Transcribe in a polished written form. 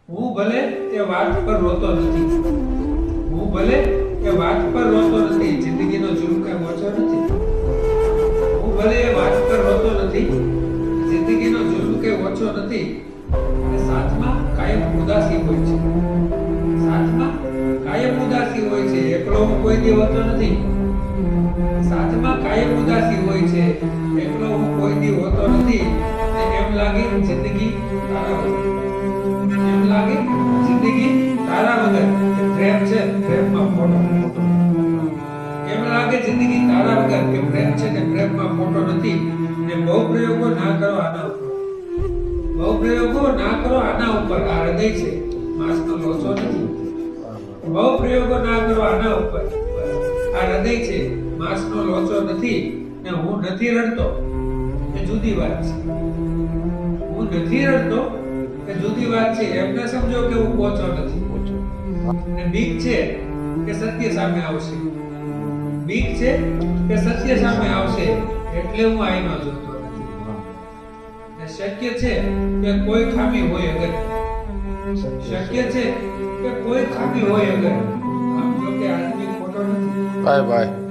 હું ભલે એ વાત પર રોતો નથી. હું ભલે એ વાત પર રોતો નથી. જિંદગીનો જુલ્મ કઈ ઓછો નથી. હું ભલે એ વાત પર રોતો નથી. જિંદગીનો જુલ્મ કઈ ઓછો નથી. અને સાથમાં કાયમ ઉદાસી હોય છે. સાથમાં કાયમ ઉદાસી હોય છે. એકલો હું કોઈ દી હોતો નથી. સાથમાં કાયમ ઉદાસી હોય છે. એકલો હું કોઈ દી હોતો નથી. ને એમ લાગે જિંદગી તારા વગર. એમ લાગે જિંદગી તારા વગર. પ્રેમ છે પ્રેમમાં ખોટો. એમ લાગે જિંદગી તારા વગર કે પ્રેમ છે ને પ્રેમમાં ખોટો નથી. ને બહુ પ્રયોગો ના કરો આના ઉપર. બહુ પ્રયોગો ના કરો આના ઉપર. આ હૃદય છે, માંસનો લોચો નથી. બહુ પ્રયોગો ના કરો આના ઉપર. આ હૃદય છે, માંસનો લોચો નથી. ને હું નથી રડતો એ જુદી વાત છે. હું નથી રડતો એ જુદી વાત છે. એમને સમજો કે હું પોચો નથી. ને બીક છે કે સત્ય સામે આવશે. બીક છે કે સત્ય સામે આવશે એટલે હું આઈનો જોતો નથી. ને શક્ય છે કે કોઈ ખામી હોય અગર. શક્ય છે કે કોઈ ખામી હોય અગર. આમ જો કે આદમી ખોટો નથી. Bye bye.